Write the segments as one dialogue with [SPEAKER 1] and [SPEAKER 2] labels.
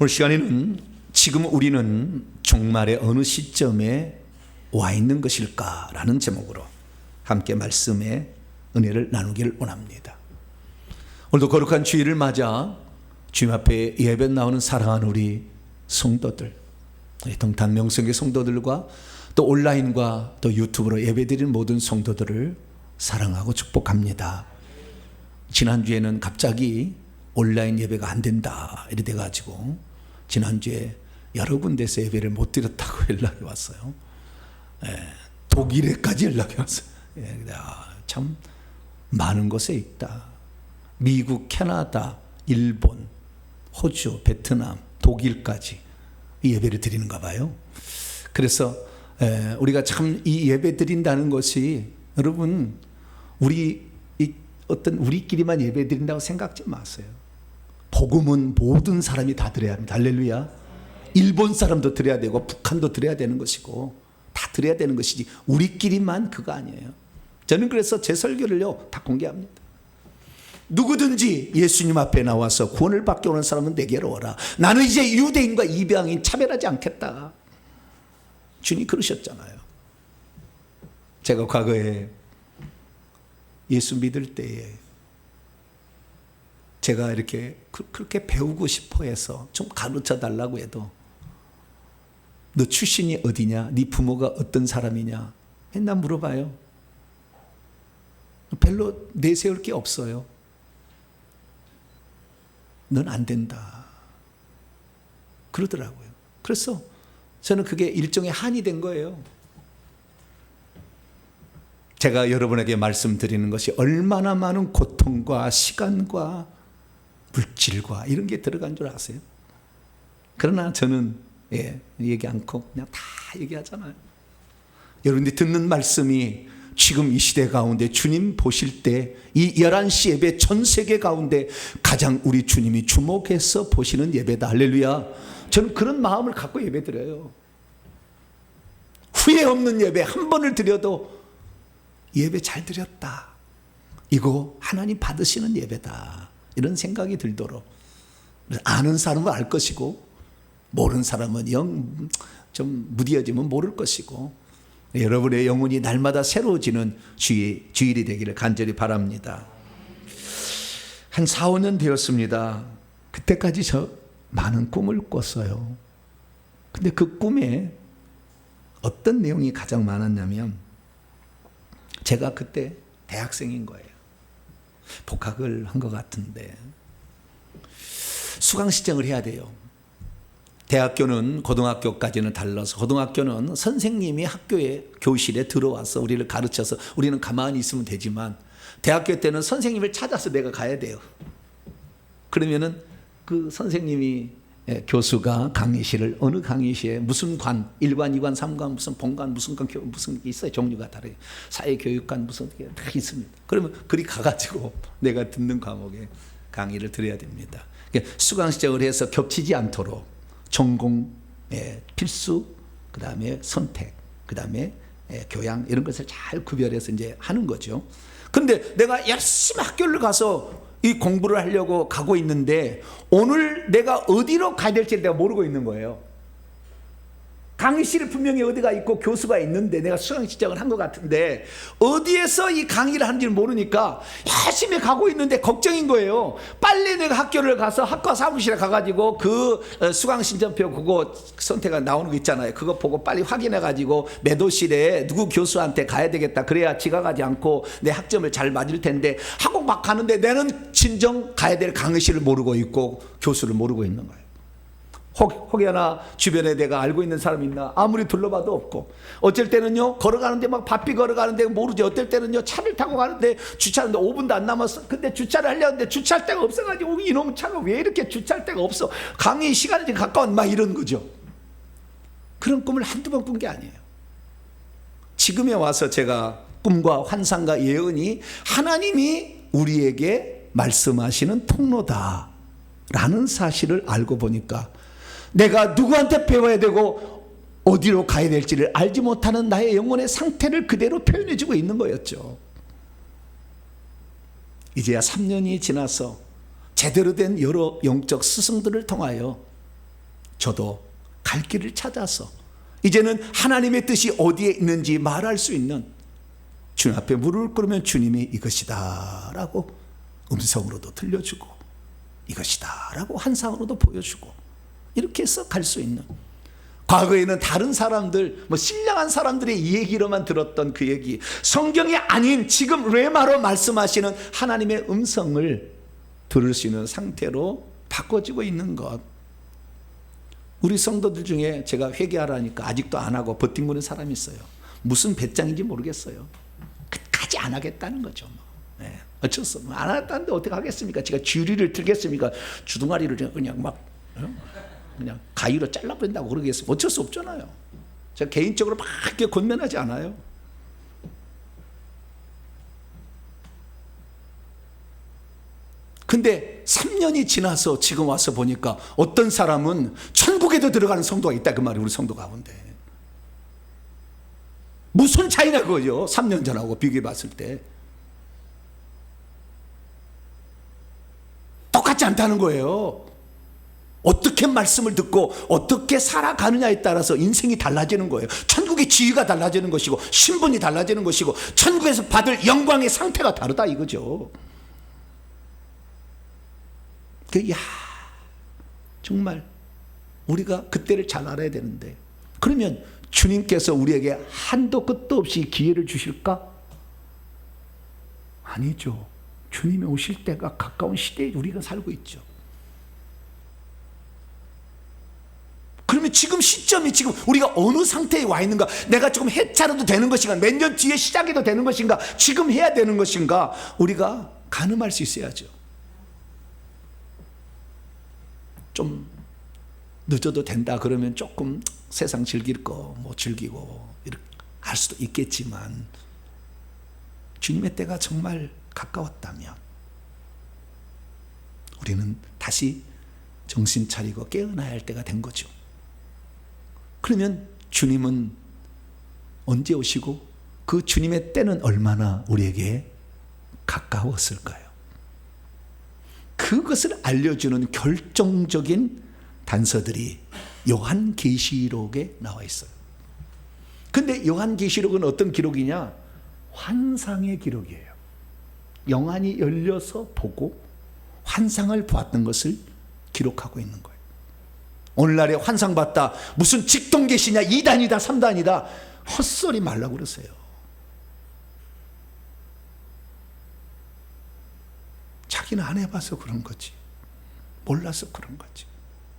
[SPEAKER 1] 오늘 시간에는 지금 우리는 종말의 어느 시점에 와 있는 것일까라는 제목으로 함께 말씀의 은혜를 나누기를 원합니다. 오늘도 거룩한 주일을 맞아 주님 앞에 예배 나오는 사랑하는 우리 성도들, 우리 동탄 명성의 성도들과 또 온라인과 또 유튜브로 예배드리는 모든 성도들을 사랑하고 축복합니다. 지난주에는 갑자기 온라인 예배가 안 된다 이래 돼가지고 지난주에 여러 군데서 예배를 못 드렸다고 연락이 왔어요. 독일에까지 연락이 왔어요. 참 많은 곳에 있다. 미국, 캐나다, 일본, 호주, 베트남, 독일까지 이 예배를 드리는가 봐요. 그래서 우리가 참 이 예배 드린다는 것이 여러분 우리끼리만 예배 드린다고 생각지 마세요. 복음은 모든 사람이 다 드려야 합니다. 할렐루야. 일본 사람도 드려야 되고 북한도 드려야 되는 것이고 다 드려야 되는 것이지 우리끼리만 그거 아니에요. 저는 그래서 제 설교를요 다 공개합니다. 누구든지 예수님 앞에 나와서 구원을 받게 오는 사람은 내게로 오라. 나는 이제 유대인과 이방인 차별하지 않겠다. 주님 그러셨잖아요. 제가 과거에 예수 믿을 때에 제가 이렇게 그렇게 배우고 싶어 해서 좀 가르쳐 달라고 해도 너 출신이 어디냐? 네 부모가 어떤 사람이냐? 맨날 물어봐요. 별로 내세울 게 없어요. 넌 안 된다. 그러더라고요. 그래서 저는 그게 일종의 한이 된 거예요. 제가 여러분에게 말씀드리는 것이 얼마나 많은 고통과 시간과 물질과 이런 게 들어간 줄 아세요? 그러나 저는 얘기 않고 그냥 다 얘기하잖아요. 여러분들이 듣는 말씀이 지금 이 시대 가운데 주님 보실 때 이 11시 예배 전 세계 가운데 가장 우리 주님이 주목해서 보시는 예배다. 할렐루야. 저는 그런 마음을 갖고 예배 드려요. 후회 없는 예배 한 번을 드려도 예배 잘 드렸다. 이거 하나님 받으시는 예배다. 이런 생각이 들도록 아는 사람은 알 것이고 모르는 사람은 영 좀 무디어지면 모를 것이고 여러분의 영혼이 날마다 새로워지는 주일이 되기를 간절히 바랍니다. 한 4, 5년 되었습니다. 그때까지 저 많은 꿈을 꿨어요. 근데 그 꿈에 어떤 내용이 가장 많았냐면 제가 그때 대학생인 거예요. 복학을 한 것 같은데 수강신청을 해야 돼요. 대학교는 고등학교까지는 달라서 고등학교는 선생님이 학교에 교실에 들어와서 우리를 가르쳐서 우리는 가만히 있으면 되지만 대학교 때는 선생님을 찾아서 내가 가야 돼요. 그러면은 그 선생님이 교수가 강의실을 어느 강의실에 무슨 관 1관, 2관, 3관 무슨 본관 무슨 관 무슨 있어요. 종류가 다르게 사회교육관 무슨 게 다 있습니다. 그러면 그리 가가지고 내가 듣는 과목에 강의를 들어야 됩니다. 수강신청을 해서 겹치지 않도록 전공 필수, 그 다음에 선택, 그 다음에 교양 이런 것을 잘 구별해서 이제 하는 거죠. 근데 내가 열심히 학교를 가서 이 공부를 하려고 가고 있는데 오늘 내가 어디로 가야 될지 내가 모르고 있는 거예요. 강의실에 분명히 어디가 있고 교수가 있는데 내가 수강신청을 한 것 같은데 어디에서 이 강의를 하는지를 모르니까 열심히 가고 있는데 걱정인 거예요. 빨리 내가 학교를 가서 학과 사무실에 가가지고 그 수강신청표 그거 선택가 나오는 거 있잖아요. 그거 보고 빨리 확인해가지고 매도실에 누구 교수한테 가야 되겠다. 그래야 지각하지 않고 내 학점을 잘 맞을 텐데 하고 막 가는데 나는 진정 가야 될 강의실을 모르고 있고 교수를 모르고 있는 거예요. 혹여나 주변에 내가 알고 있는 사람이 있나 아무리 둘러봐도 없고 어쩔 때는요 걸어가는데 막 바삐 걸어가는데 모르지 어떨 때는요 차를 타고 가는데 주차하는데 5분도 안 남았어. 근데 주차를 하려는데 주차할 데가 없어가지고 이놈 차가 왜 이렇게 주차할 데가 없어. 강의 시간이 가까운 막 이런 거죠. 그런 꿈을 한두 번 꾼 게 아니에요. 지금에 와서 제가 꿈과 환상과 예언이 하나님이 우리에게 말씀하시는 통로다라는 사실을 알고 보니까 내가 누구한테 배워야 되고 어디로 가야 될지를 알지 못하는 나의 영혼의 상태를 그대로 표현해주고 있는 거였죠. 이제야 3년이 지나서 제대로 된 여러 영적 스승들을 통하여 저도 갈 길을 찾아서 이제는 하나님의 뜻이 어디에 있는지 말할 수 있는, 주님 앞에 무릎을 꿇으면 주님이 이것이다 라고 음성으로도 들려주고, 이것이다 라고 환상으로도 보여주고, 이렇게 해서 갈 수 있는, 과거에는 다른 사람들, 신령한 사람들의 이 얘기로만 들었던 그 얘기, 성경이 아닌 지금 레마로 말씀하시는 하나님의 음성을 들을 수 있는 상태로 바꿔지고 있는 것. 우리 성도들 중에 제가 회개하라니까 아직도 안 하고 버팅거리는 사람이 있어요. 무슨 배짱인지 모르겠어요. 끝까지 안 하겠다는 거죠. 네. 어쩔 수 없어. 안 하겠다는데 어떻게 하겠습니까? 제가 쥐리를 들겠습니까? 주둥아리를 그냥 막 그냥 가위로 잘라버린다고 그러겠어요. 어쩔 수 없잖아요. 제가 개인적으로 막 이렇게 권면하지 않아요. 근데 3년이 지나서 지금 와서 보니까 어떤 사람은 천국에도 들어가는 성도가 있다 그 말이에요. 우리 성도 가운데. 무슨 차이나 그거죠. 3년 전하고 비교해 봤을 때. 똑같지 않다는 거예요. 어떻게 말씀을 듣고 어떻게 살아가느냐에 따라서 인생이 달라지는 거예요. 천국의 지위가 달라지는 것이고, 신분이 달라지는 것이고, 천국에서 받을 영광의 상태가 다르다 이거죠. 야, 정말 우리가 그때를 잘 알아야 되는데, 그러면 주님께서 우리에게 한도 끝도 없이 기회를 주실까? 아니죠. 주님이 오실 때가 가까운 시대에 우리가 살고 있죠. 그러면 지금 시점이 지금 우리가 어느 상태에 와 있는가? 내가 조금 해차려도 되는 것인가? 몇 년 뒤에 시작해도 되는 것인가? 지금 해야 되는 것인가? 우리가 가늠할 수 있어야죠. 좀 늦어도 된다 그러면 조금 세상 즐길 거 뭐 즐기고 이렇게 할 수도 있겠지만, 주님의 때가 정말 가까웠다면 우리는 다시 정신 차리고 깨어나야 할 때가 된 거죠. 그러면 주님은 언제 오시고 그 주님의 때는 얼마나 우리에게 가까웠을까요? 그것을 알려주는 결정적인 단서들이 요한계시록에 나와 있어요. 근데 요한계시록은 어떤 기록이냐? 환상의 기록이에요. 영안이 열려서 보고 환상을 보았던 것을 기록하고 있는 거예요. 오늘날에 환상 봤다, 무슨 직동계시냐, 2단이다 3단이다 헛소리 말라고 그러세요. 자기는 안 해봐서 그런 거지, 몰라서 그런 거지.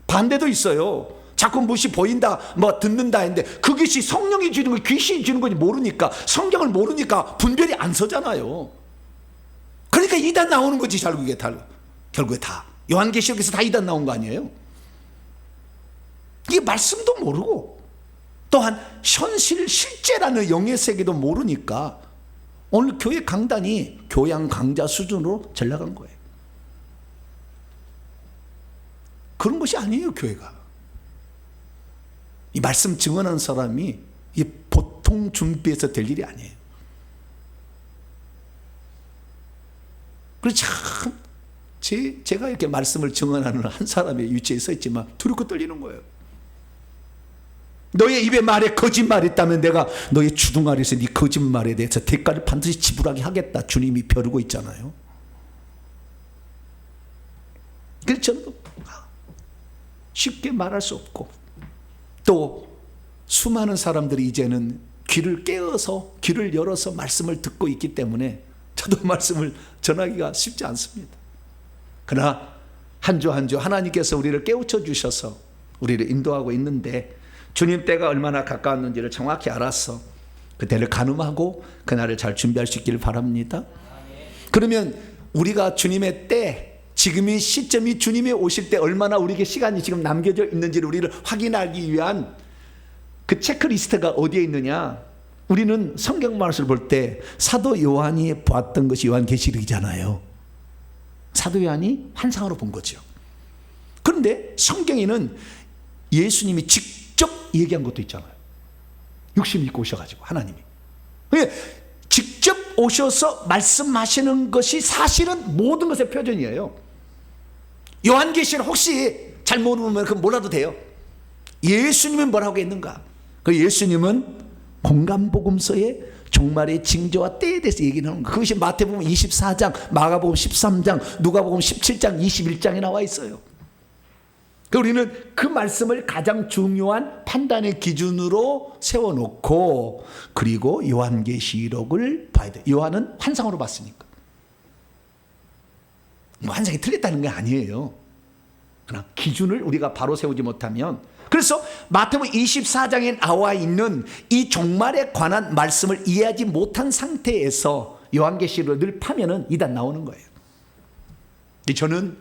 [SPEAKER 1] 반대도 있어요. 자꾸 무엇이 보인다, 뭐 듣는다 했는데 그것이 성령이 주는 거, 귀신이 주는 건지 모르니까, 성경을 모르니까 분별이 안 서잖아요. 그러니까 2단 나오는 거지. 결국에 다 요한계시록에서 다 2단 나온 거 아니에요? 이게 말씀도 모르고 또한 현실 실제라는 영의 세계도 모르니까 오늘 교회 강단이 교양 강좌 수준으로 잘 나간 거예요. 그런 것이 아니에요. 교회가 이 말씀 증언하는 사람이 이 보통 준비해서 될 일이 아니에요. 그래서 참 제가 이렇게 말씀을 증언하는 한 사람의 위치에 서 있지만 두렵고 떨리는 거예요. 너의 입에 말에 거짓말이 있다면 내가 너의 주둥아리에서 네 거짓말에 대해서 대가를 반드시 지불하게 하겠다. 주님이 벼르고 있잖아요. 그래서 저는 쉽게 말할 수 없고, 또 수많은 사람들이 이제는 귀를 깨어서 귀를 열어서 말씀을 듣고 있기 때문에 저도 말씀을 전하기가 쉽지 않습니다. 그러나 한 주 한 주 하나님께서 우리를 깨우쳐 주셔서 우리를 인도하고 있는데, 주님 때가 얼마나 가까웠는지를 정확히 알아서 그 때를 가늠하고 그날을 잘 준비할 수 있기를 바랍니다. 그러면 우리가 주님의 때, 지금이 시점이 주님이 오실 때 얼마나 우리에게 시간이 지금 남겨져 있는지를 우리를 확인하기 위한 그 체크리스트가 어디에 있느냐? 우리는 성경 말씀을 볼 때 사도 요한이 보았던 것이 요한계시록이잖아요. 사도 요한이 환상으로 본 거죠. 그런데 성경에는 예수님이 직접 얘기한 것도 있잖아요. 육신 입고 오셔가지고 하나님이 직접 오셔서 말씀하시는 것이 사실은 모든 것의 표전이에요. 요한계시록 혹시 잘 모르면 그건 몰라도 돼요. 예수님은 뭐라고 했는가? 그 예수님은 공간복음서에 종말의 징조와 때에 대해서 얘기를 하는 거예요. 그것이 마태복음 24장, 마가복음 13장, 누가복음 17장, 21장에 나와 있어요. 우리는 그 말씀을 가장 중요한 판단의 기준으로 세워놓고, 그리고 요한계시록을 봐야 돼요. 요한은 환상으로 봤으니까. 뭐 환상이 틀렸다는 게 아니에요. 그러나 기준을 우리가 바로 세우지 못하면, 그래서 마태복음 24장에 나와 있는 이 종말에 관한 말씀을 이해하지 못한 상태에서 요한계시록을 늘 파면은 이단 나오는 거예요. 저는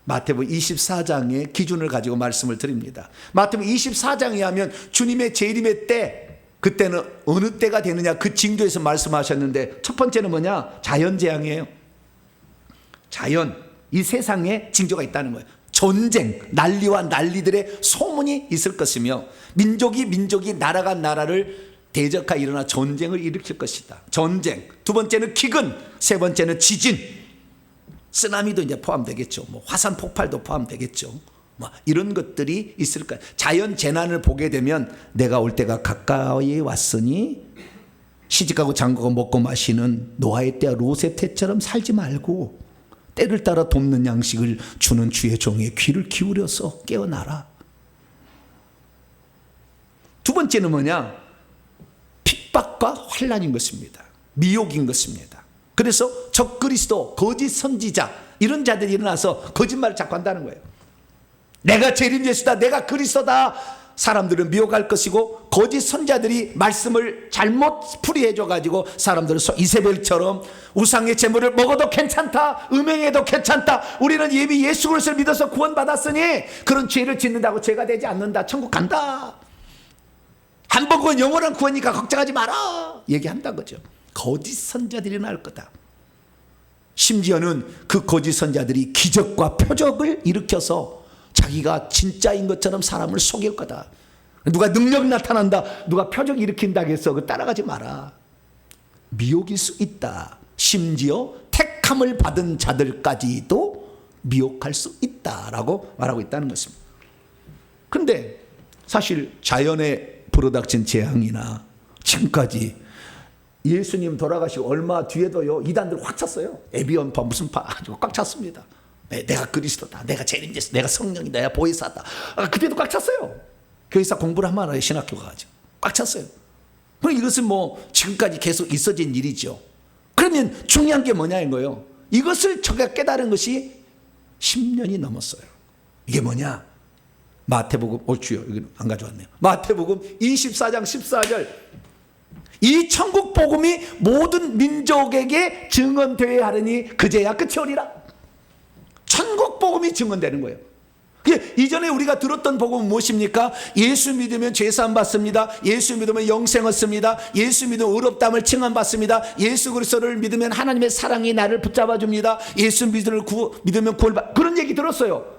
[SPEAKER 1] 마태복음 24장의 기준을 가지고 말씀을 드립니다. 마태복음 24장에 하면 주님의 재림의 때, 그때는 어느 때가 되느냐, 그 징조에서 말씀하셨는데, 첫 번째는 뭐냐? 자연재앙이에요. 자연, 이 세상에 징조가 있다는 거예요. 전쟁, 난리와 난리들의 소문이 있을 것이며, 민족이 나라가 나라를 대적하여 일어나 전쟁을 일으킬 것이다. 전쟁. 두 번째는 기근, 세 번째는 지진, 쓰나미도 이제 포함되겠죠. 뭐 화산 폭발도 포함되겠죠. 뭐 이런 것들이 있을 거예요. 자연 재난을 보게 되면 내가 올 때가 가까이 왔으니 시집가고 장가고 먹고 마시는 노아의 때와 롯의 때처럼 살지 말고 때를 따라 돕는 양식을 주는 주의 종의 귀를 기울여서 깨어나라. 두 번째는 뭐냐? 핍박과 환난인 것입니다. 미혹인 것입니다. 그래서 적그리스도, 거짓 선지자, 이런 자들이 일어나서 거짓말을 자꾸 한다는 거예요. 내가 재림 예수다, 내가 그리스도다. 사람들은 미혹할 것이고, 거짓 선자들이 말씀을 잘못 풀이해줘 가지고 사람들을 이세벨처럼 우상의 제물을 먹어도 괜찮다, 음행해도 괜찮다, 우리는 예비 예수 그리스도를 믿어서 구원받았으니 그런 죄를 짓는다고 죄가 되지 않는다, 천국 간다, 한 번 구원 영원한 구원이니까 걱정하지 마라 얘기한다는 거죠. 거짓 선자들이 날 거다. 심지어는 그 거짓 선자들이 기적과 표적을 일으켜서 자기가 진짜인 것처럼 사람을 속일 거다. 누가 능력 나타난다, 누가 표적 일으킨다 해서 그 따라가지 마라. 미혹일 수 있다. 심지어 택함을 받은 자들까지도 미혹할 수 있다라고 말하고 있다는 것입니다. 그런데 사실 자연에 불어닥친 재앙이나 지금까지 예수님 돌아가시고 얼마 뒤에도요, 이단들 확 찼어요. 에비온파 무슨 파 가지고 꽉 찼습니다. 내가 그리스도다, 내가 재림제수, 내가 성령이다, 내가 보혜사다. 그때도 꽉 찼어요. 교회사 공부를 하면 알아요. 신학교가 가지고 꽉 찼어요. 그럼 이것은 뭐 지금까지 계속 있어진 일이죠. 그러면 중요한 게 뭐냐인 거예요. 이것을 저가 깨달은 것이 10년이 넘었어요. 이게 뭐냐? 마태복음, 주여 여기 안 가져왔네요. 마태복음 24장 14절. 이 천국 복음이 모든 민족에게 증언되어야 하느니 그제야 끝이 오리라. 천국 복음이 증언되는 거예요. 이전에 우리가 들었던 복음은 무엇입니까? 예수 믿으면 죄사함 받습니다. 예수 믿으면 영생 얻습니다. 예수 믿으면 의롭다함을 칭함받습니다. 예수 그리스도를 믿으면 하나님의 사랑이 나를 붙잡아 줍니다. 예수 믿으면 구원받, 그런 얘기 들었어요.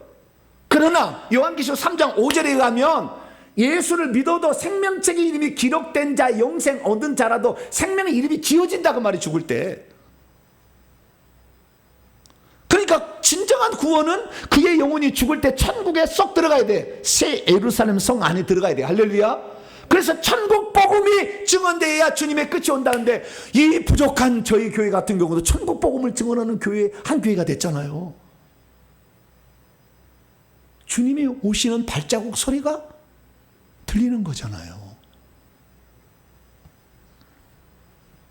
[SPEAKER 1] 그러나 요한계시록 3장 5절에 의하면 예수를 믿어도 생명책의 이름이 기록된 자, 영생 얻은 자라도 생명의 이름이 지워진다고 말이 죽을 때. 그러니까 진정한 구원은 그의 영혼이 죽을 때 천국에 쏙 들어가야 돼. 새 예루살렘 성 안에 들어가야 돼. 할렐루야. 그래서 천국 복음이 증언되어야 주님의 끝이 온다는데, 이 부족한 저희 교회 같은 경우도 천국 복음을 증언하는 교회 한 교회가 됐잖아요. 주님이 오시는 발자국 소리가 들리는 거잖아요.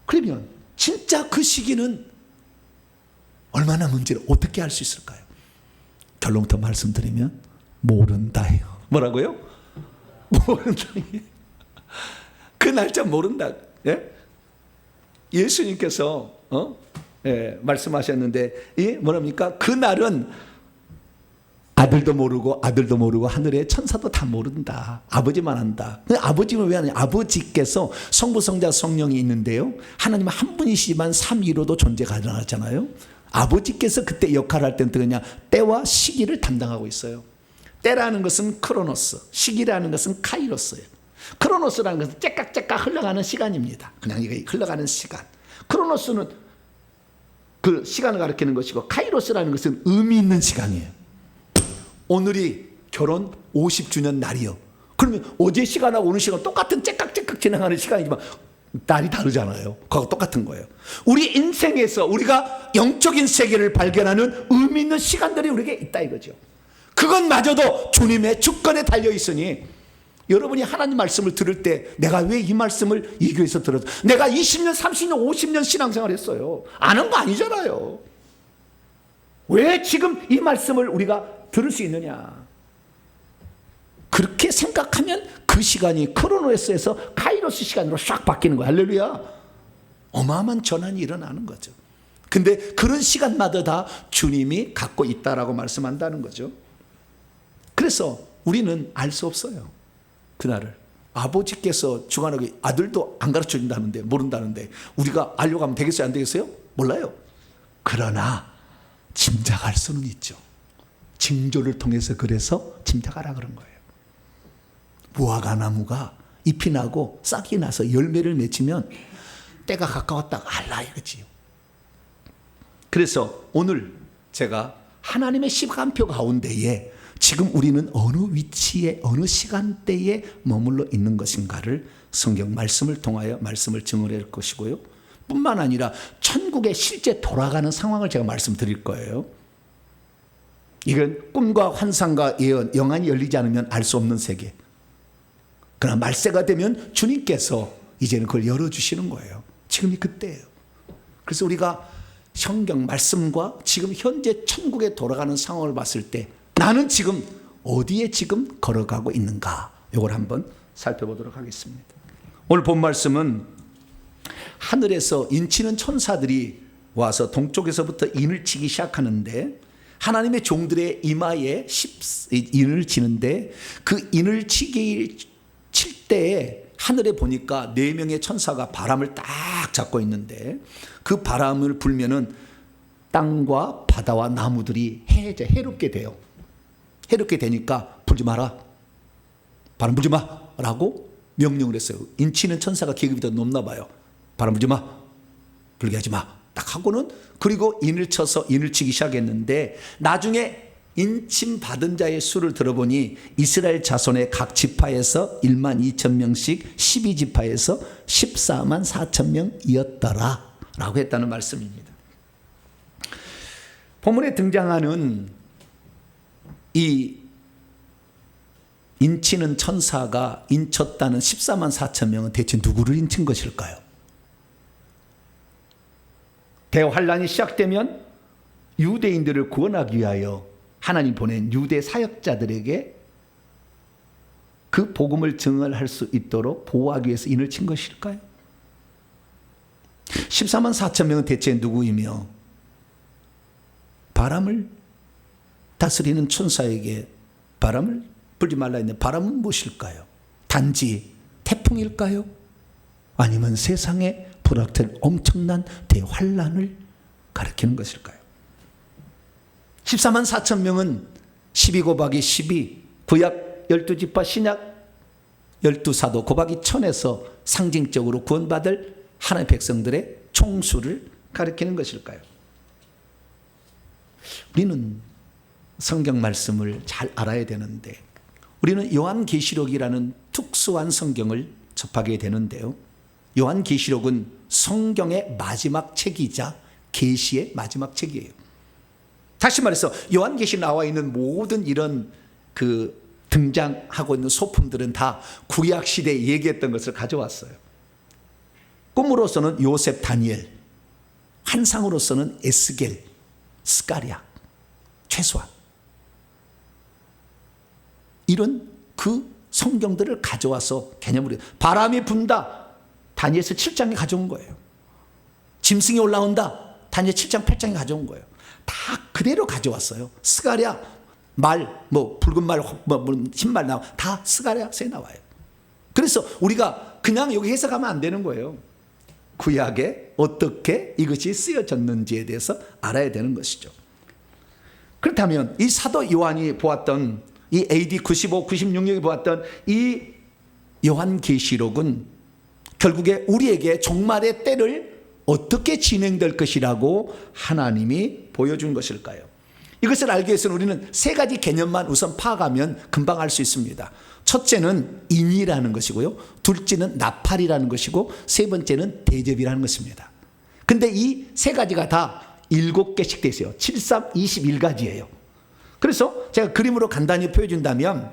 [SPEAKER 1] 그러면 진짜 그 시기는 얼마나 문제를 어떻게 알 수 있을까요? 결론부터 말씀드리면 모른다예요. 뭐라고요? 모른다. 그 날짜 모른다. 예? 예수님께서 말씀하셨는데, 뭐랍니까? 그 날은 아들도 모르고 하늘의 천사도 다 모른다. 아버지만 안다. 아버지는 왜 하냐? 아버지께서 성부, 성자, 성령이 있는데요, 하나님은 한 분이시지만 삼위로도 존재가 가능하잖아요. 아버지께서 그때 역할을 할 때는 그냥 때와 시기를 담당하고 있어요. 때라는 것은 크로노스, 시기라는 것은 카이로스예요. 크로노스라는 것은 째깍째깍 흘러가는 시간입니다. 그냥 이게 흘러가는 시간. 크로노스는 그 시간을 가리키는 것이고, 카이로스라는 것은 의미 있는 시간이에요. 오늘이 결혼 50주년 날이요. 그러면 어제 시간하고 오늘 시간 똑같은 째깍째깍 지나가는 시간이지만 날이 다르잖아요. 그거 똑같은 거예요. 우리 인생에서 우리가 영적인 세계를 발견하는 의미 있는 시간들이 우리에게 있다 이거죠. 그것마저도 주님의 주권에 달려 있으니 여러분이 하나님 말씀을 들을 때 내가 왜 이 말씀을 이 교회에서 들었어? 내가 20년, 30년, 50년 신앙생활 했어요. 아는 거 아니잖아요. 왜 지금 이 말씀을 우리가 들을 수 있느냐? 그렇게 생각하면 그 시간이 크로노스에서 카이로스 시간으로 싹 바뀌는 거야. 할렐루야. 어마어마한 전환이 일어나는 거죠. 근데 그런 시간마다 다 주님이 갖고 있다라고 말씀한다는 거죠. 그래서 우리는 알 수 없어요. 그날을. 아버지께서 주관하기 아들도 안 가르쳐 준다는데 모른다는데 우리가 알려고 하면 되겠어요? 안 되겠어요? 몰라요. 그러나 짐작할 수는 있죠. 징조를 통해서 그래서 짐작하라 그런 거예요. 무화과 나무가 잎이 나고 싹이 나서 열매를 맺히면 때가 가까웠다 알라 이거지요. 그래서 오늘 제가 하나님의 시간표 가운데에 지금 우리는 어느 위치에 어느 시간대에 머물러 있는 것인가를 성경 말씀을 통하여 말씀을 증언할 것이고요. 뿐만 아니라 천국에 실제 돌아가는 상황을 제가 말씀드릴 거예요. 이건 꿈과 환상과 예언, 영안이 열리지 않으면 알 수 없는 세계. 그러나 말세가 되면 주님께서 이제는 그걸 열어주시는 거예요. 지금이 그때예요. 그래서 우리가 성경 말씀과 지금 현재 천국에 돌아가는 상황을 봤을 때 나는 지금 어디에 지금 걸어가고 있는가, 이걸 한번 살펴보도록 하겠습니다. 오늘 본 말씀은 하늘에서 인치는 천사들이 와서 동쪽에서부터 인을 치기 시작하는데 하나님의 종들의 이마에 인을 치는데 그 인을 칠 때에 하늘에 보니까 4명의 천사가 바람을 딱 잡고 있는데 그 바람을 불면은 땅과 바다와 나무들이 해롭게 돼요. 해롭게 되니까 불지 마라. 바람 불지 마. 라고 명령을 했어요. 인치는 천사가 계급이 더 높나 봐요. 바람 불지 마. 불게 하지 마. 딱 하고는 그리고 인을 쳐서 인을 치기 시작했는데 나중에 인침 받은 자의 수를 들어보니 이스라엘 자손의 각 지파에서 1만 2천 명씩 12지파에서 14만 4천 명이었더라 라고 했다는 말씀입니다. 본문에 등장하는 이 인치는 천사가 인쳤다는 14만 4천 명은 대체 누구를 인친 것일까요? 대환란이 시작되면 유대인들을 구원하기 위하여 하나님 보낸 유대 사역자들에게 그 복음을 증언할 수 있도록 보호하기 위해서 인을 친 것일까요? 14만 4천 명은 대체 누구이며 바람을 다스리는 천사에게 바람을 불지 말라 했는데 바람은 무엇일까요? 단지 태풍일까요? 아니면 세상에 불확될 엄청난 대환란을 가리키는 것일까요? 14만 4천 명은 12 곱하기 12 구약 12지파 신약 12사도 곱하기 1000에서 상징적으로 구원받을 하나님의 백성들의 총수를 가리키는 것일까요? 우리는 성경 말씀을 잘 알아야 되는데 우리는 요한계시록이라는 특수한 성경을 접하게 되는데요. 요한계시록은 성경의 마지막 책이자 계시의 마지막 책이에요. 다시 말해서 요한계시 나와 있는 모든 이런 그 등장하고 있는 소품들은 다 구약 시대에 얘기했던 것을 가져왔어요. 꿈으로서는 요셉 다니엘, 환상으로서는 에스겔, 스가랴, 최소한 이런 그 성경들을 가져와서 개념으로 바람이 분다 다니엘서 7장에 가져온 거예요. 짐승이 올라온다 다니엘 7장 8장에 가져온 거예요. 다 그대로 가져왔어요. 스가랴 말, 붉은 말, 흰 말 나와 다 스가랴서에 나와요. 그래서 우리가 그냥 여기 해석하면 안 되는 거예요. 구약에 어떻게 이것이 쓰여졌는지에 대해서 알아야 되는 것이죠. 그렇다면 이 사도 요한이 보았던 이 AD 95, 96년에 보았던 이 요한계시록은 결국에 우리에게 종말의 때를 어떻게 진행될 것이라고 하나님이 보여준 것일까요? 이것을 알기 위해서는 우리는 세 가지 개념만 우선 파악하면 금방 알 수 있습니다. 첫째는 인이라는 것이고요. 둘째는 나팔이라는 것이고 세 번째는 대접이라는 것입니다. 근데 이 세 가지가 다 7개씩 되어 있어요. 7, 3, 21가지예요. 그래서 제가 그림으로 간단히 보여준다면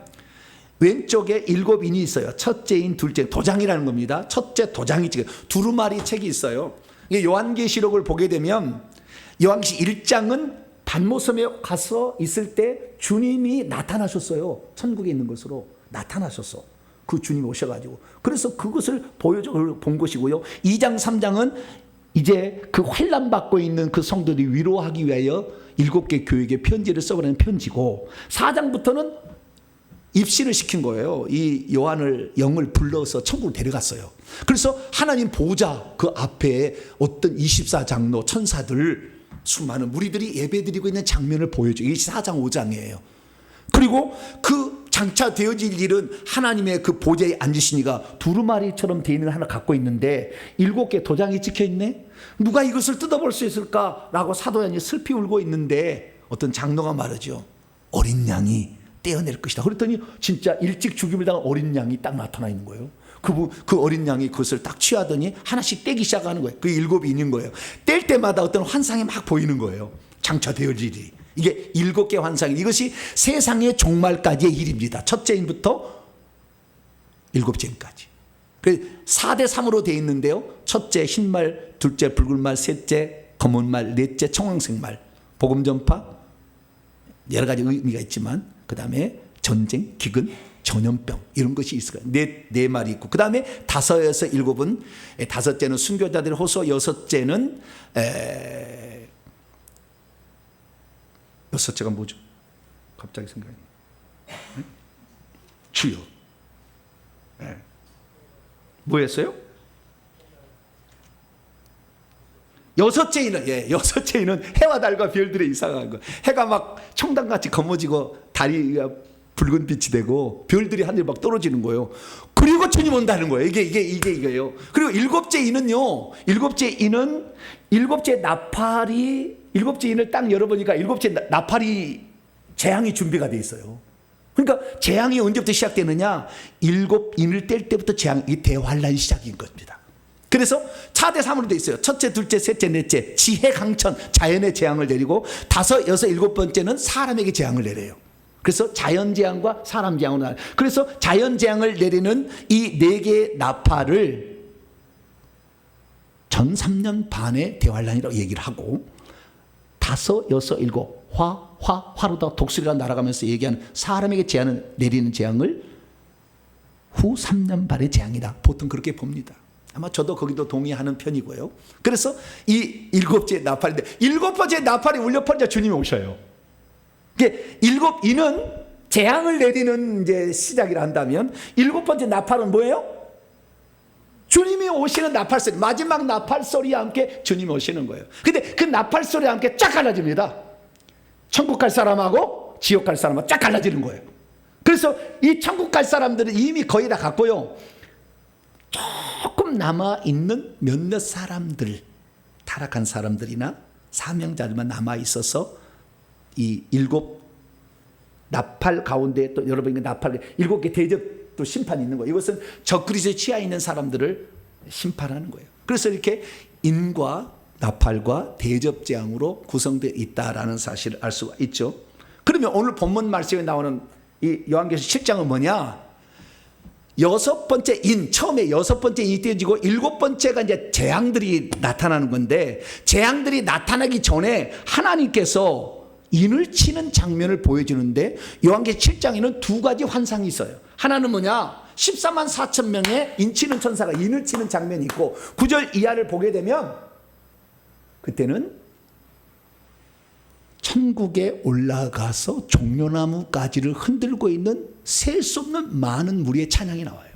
[SPEAKER 1] 왼쪽에 7인이 있어요. 첫째인, 둘째, 도장이라는 겁니다. 첫째 도장이 지금 두루마리 책이 있어요. 이게 요한계시록을 보게 되면 요한계시록 1장은 반모섬에 가서 있을 때 주님이 나타나셨어요. 천국에 있는 것으로 나타나셨어. 그 주님이 오셔가지고. 그래서 그것을 본 것이고요. 2장, 3장은 이제 그 환난 받고 있는 그 성도들이 위로하기 위하여 7개 교회에 편지를 써보내는 편지고 4장부터는 입신을 시킨 거예요. 이 요한을 영을 불러서 천국으로 데려갔어요. 그래서 하나님 보호자 그 앞에 어떤 24장로 천사들 수많은 무리들이 예배드리고 있는 장면을 보여줘요. 이게 4장 5장이에요. 그리고 그 장차 되어질 일은 하나님의 그 보좌에 앉으시니가 두루마리처럼 되어 있는 하나 갖고 있는데 7개 도장이 찍혀 있네. 누가 이것을 뜯어볼 수 있을까라고 사도 요한이 슬피 울고 있는데 어떤 장로가 말하죠. 어린 양이 떼어낼 것이다. 그랬더니 진짜 일찍 죽임을 당한 어린 양이 딱 나타나 있는 거예요. 그 어린 양이 그것을 딱 취하더니 하나씩 떼기 시작하는 거예요. 그게 7인인 거예요. 뗄 때마다 어떤 환상이 막 보이는 거예요. 장차 되어질 일이. 이게 7개 환상이, 이것이 세상의 종말까지의 일입니다. 첫째 인부터 7째까지. 4대 3으로 되어 있는데요. 첫째 흰말, 둘째 붉은 말, 셋째 검은 말, 넷째 청황색 말. 복음 전파 여러 가지 의미가 있지만 그 다음에 전쟁, 기근, 전염병 이런 것이 있을 거예요. 네 말이 있고 그 다음에 5에서 7은 다섯째는 순교자들의 호소, 여섯째가 뭐죠? 갑자기 생각이 주여. 뭐였어요? 여섯째 인은 해와 달과 별들의 이상한 거. 해가 막 청단같이 검어지고 다리가 붉은 빛이 되고 별들이 하늘에 막 떨어지는 거예요. 그리고 주님 온다는 거예요. 이게요. 그리고 7째 인은요. 7째 인은 7째 나팔이 7째 인을 딱 열어보니까 7째 나팔이 재앙이 준비가 돼 있어요. 그러니까 재앙이 언제부터 시작되느냐? 7인을 뗄 때부터 재앙이 대환란이 시작인 겁니다. 그래서 4대 3으로 돼 있어요. 첫째, 둘째, 셋째, 넷째 지혜 강천 자연의 재앙을 내리고 5, 6, 7번째는 사람에게 재앙을 내려요. 그래서 자연재앙과 사람재앙으로 나눠요. 그래서 자연재앙을 내리는 이 4개의 나팔을 전 3년 반의 대환란이라고 얘기를 하고 5, 6, 7 화로다 독수리가 날아가면서 얘기하는 사람에게 내리는 재앙을 후 3년 반의 재앙이다. 보통 그렇게 봅니다. 아마 저도 거기도 동의하는 편이고요. 그래서 이 7째 나팔인데 7번째 나팔이 울려 퍼지자 주님이 오셔요. 이게 7인은 재앙을 내리는 이제 시작이라 한다면 7번째 나팔은 뭐예요? 주님이 오시는 나팔 소리, 마지막 나팔 소리와 함께 주님이 오시는 거예요. 근데 그 나팔 소리와 함께 쫙 갈라집니다. 천국 갈 사람하고 지옥 갈 사람하고 쫙 갈라지는 거예요. 그래서 이 천국 갈 사람들은 이미 거의 다 갔고요. 조금 남아있는 몇몇 사람들, 타락한 사람들이나 사명자들만 남아있어서 이 7 나팔 가운데 또 여러분이 나팔 7개 대접 또 심판이 있는 거예요. 이것은 적그리스도에 취해 있는 사람들을 심판하는 거예요. 그래서 이렇게 인과 나팔과 대접재앙으로 구성되어 있다라는 사실을 알 수가 있죠. 그러면 오늘 본문 말씀에 나오는 이 요한계시록 7장은 뭐냐? 6번째 인, 처음에 6번째 인이 떼어지고 7번째가 이제 재앙들이 나타나는 건데, 재앙들이 나타나기 전에 하나님께서 인을 치는 장면을 보여주는데, 요한계시록 7장에는 2가지 환상이 있어요. 하나는 뭐냐? 14만 4천 명의 인 치는 천사가 인을 치는 장면이 있고, 9절 이하를 보게 되면 그때는 천국에 올라가서 종려나무 가지를 흔들고 있는 셀 수 없는 많은 무리의 찬양이 나와요.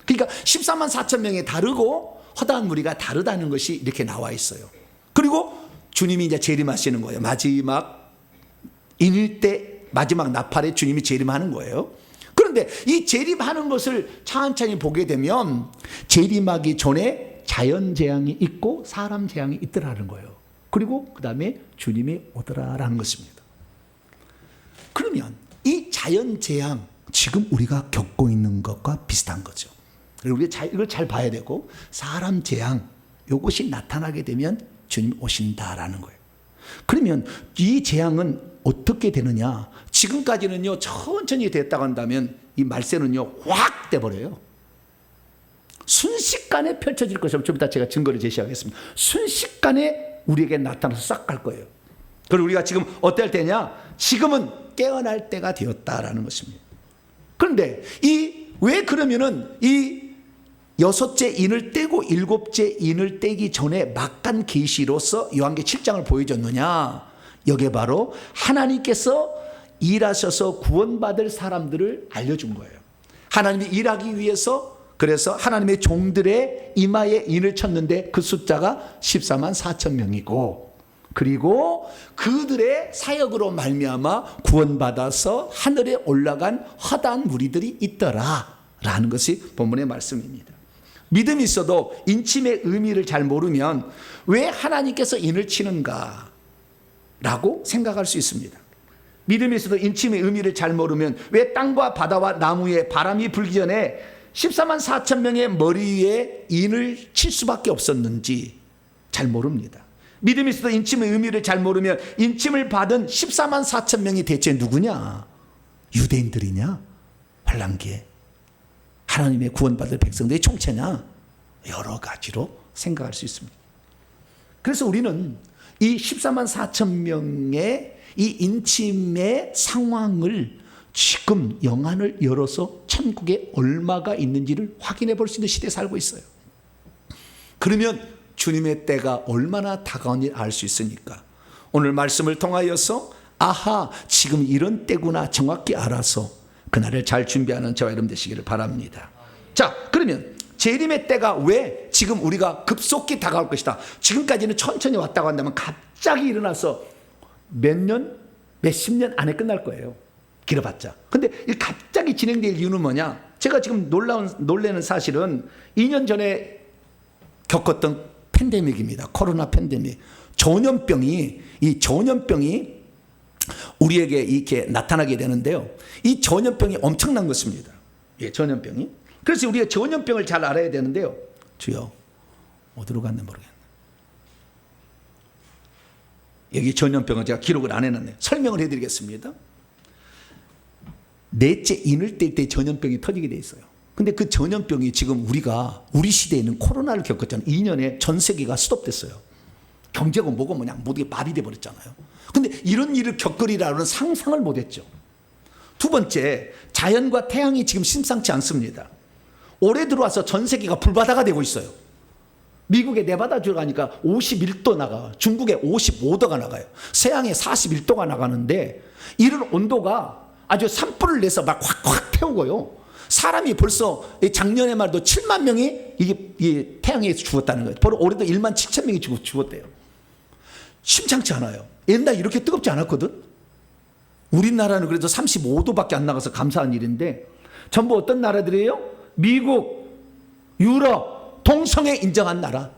[SPEAKER 1] 그러니까 14만 4천 명이 다르고 허다한 무리가 다르다는 것이 이렇게 나와 있어요. 그리고 주님이 이제 재림하시는 거예요. 마지막 인일 때 마지막 나팔에 주님이 재림하는 거예요. 그런데 이 재림하는 것을 찬찬히 보게 되면 재림하기 전에 자연재앙이 있고 사람 재앙이 있더라는 거예요. 그리고 그 다음에 주님이 오더라라는 것입니다. 그러면 이 자연재앙, 지금 우리가 겪고 있는 것과 비슷한 거죠. 그리고 우리가 이걸 잘 봐야 되고, 사람 재앙, 이것이 나타나게 되면 주님 오신다라는 거예요. 그러면 이 재앙은 어떻게 되느냐? 지금까지는요, 천천히 됐다고 한다면 이 말세는요, 확 돼버려요. 순식간에 펼쳐질 것이라면 좀 이따 제가 증거를 제시하겠습니다. 순식간에 우리에게 나타나서 싹 갈 거예요. 그리고 우리가 지금 어떨 때냐? 지금은 깨어날 때가 되었다라는 것입니다. 그런데 왜 그러면은 이 여섯째 인을 떼고 일곱째 인을 떼기 전에 막간 계시로서 요한계 7장을 보여줬느냐? 여기에 바로 하나님께서 일하셔서 구원받을 사람들을 알려준 거예요. 하나님이 일하기 위해서, 그래서 하나님의 종들의 이마에 인을 쳤는데 그 숫자가 14만 4천 명이고, 그리고 그들의 사역으로 말미암아 구원받아서 하늘에 올라간 허다한 무리들이 있더라 라는 것이 본문의 말씀입니다. 믿음이 있어도 인침의 의미를 잘 모르면 왜 하나님께서 인을 치는가 라고 생각할 수 있습니다. 믿음이 있어도 인침의 의미를 잘 모르면 왜 땅과 바다와 나무에 바람이 불기 전에 14만 4천 명의 머리 위에 인을 칠 수밖에 없었는지 잘 모릅니다. 믿음이 있어도 인침의 의미를 잘 모르면 인침을 받은 14만 4천 명이 대체 누구냐? 유대인들이냐? 환란기에 하나님의 구원받을 백성들의 총체냐? 여러 가지로 생각할 수 있습니다. 그래서 우리는 이 14만 4천 명의 이 인침의 상황을 지금 영안을 열어서 천국에 얼마가 있는지를 확인해 볼 수 있는 시대에 살고 있어요. 그러면 주님의 때가 얼마나 다가온지 알 수 있으니까 오늘 말씀을 통하여서 아하, 지금 이런 때구나 정확히 알아서 그날을 잘 준비하는 저와 여러분 되시기를 바랍니다. 자, 그러면 재림의 때가 왜 지금 우리가 급속히 다가올 것이다. 지금까지는 천천히 왔다고 한다면 갑자기 일어나서 몇 년, 몇십 년 안에 끝날 거예요. 길어봤자. 근데 갑자기 진행될 이유는 뭐냐? 제가 지금 놀라는 사실은 2년 전에 겪었던 팬데믹입니다. 코로나 팬데믹. 이 전염병이 우리에게 이렇게 나타나게 되는데요. 이 전염병이 엄청난 것입니다. 예, 전염병이. 그래서 우리가 전염병을 잘 알아야 되는데요. 주여, 어디로 갔는지 모르겠네. 여기 전염병은 제가 기록을 안 해놨네요. 설명을 해드리겠습니다. 넷째 인을 뗄 때 전염병이 터지게 돼 있어요. 근데 그 전염병이 지금 우리 시대에는 코로나를 겪었잖아요. 2년에 전 세계가 스톱됐어요. 경제고 뭐고 뭐냐 모두 마비돼 버렸잖아요. 근데 이런 일을 겪으리라는 상상을 못했죠. 두 번째, 자연과 태양이 지금 심상치 않습니다. 올해 들어와서 전 세계가 불바다가 되고 있어요. 미국에 네바다 주 가니까 51도 나가요. 중국에 55도가 나가요. 서양에 41도가 나가는데 이런 온도가 아주 산불을 내서 막 확확 태우고요. 사람이 벌써 작년에 말도 7만 명이 이게 태양에 죽었다는 거예요. 바로 올해도 1만 7천 명이 죽었대요. 심상치 않아요. 옛날에 이렇게 뜨겁지 않았거든. 우리나라는 그래도 35도밖에 안 나가서 감사한 일인데 전부 어떤 나라들이에요? 미국, 유럽, 동성애 인정한 나라.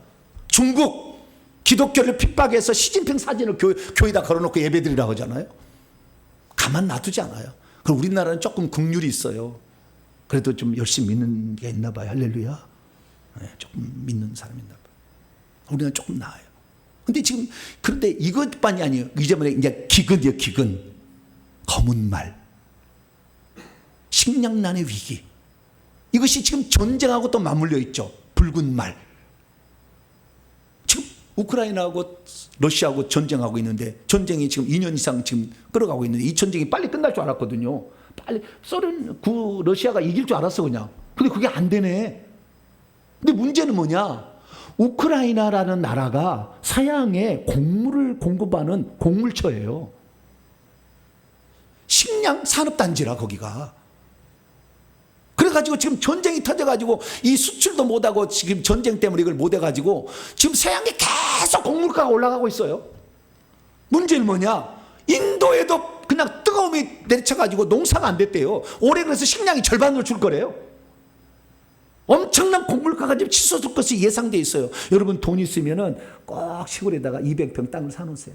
[SPEAKER 1] 중국, 기독교를 핍박해서 시진핑 사진을 교회에다 걸어놓고 예배드리라고 하잖아요. 가만 놔두지 않아요. 그럼 우리나라는 조금 긍휼이 있어요. 그래도 좀 열심히 믿는 게 있나 봐요. 할렐루야. 네, 조금 믿는 사람이 있나 봐요. 우리는 조금 나아요. 근데 지금, 그런데 이것만이 아니에요. 이제 기근이요, 기근. 검은 말. 식량난의 위기. 이것이 지금 전쟁하고 또 맞물려 있죠. 붉은 말. 지금 우크라이나하고 러시아하고 전쟁하고 있는데 전쟁이 지금 2년 이상 지금 끌어가고 있는데 이 전쟁이 빨리 끝날 줄 알았거든요. 빨리 러시아가 이길 줄 알았어 그냥. 근데 그게 안 되네. 근데 문제는 뭐냐? 우크라이나라는 나라가 서양에 곡물을 공급하는 곡물처예요. 식량 산업단지라 거기가. 그래가지고 지금 전쟁이 터져가지고 이 수출도 못하고 지금 전쟁 때문에 이걸 못해가지고 지금 서양에 계속 곡물가가 올라가고 있어요. 문제는 뭐냐? 인도에도 그냥 뜨거움이 내려쳐가지고 농사가 안 됐대요. 올해 그래서 식량이 절반으로 줄 거래요. 엄청난 곡물가가 지금 치솟을 것이 예상돼 있어요. 여러분 돈 있으면은 꼭 시골에다가 200평 땅을 사놓으세요.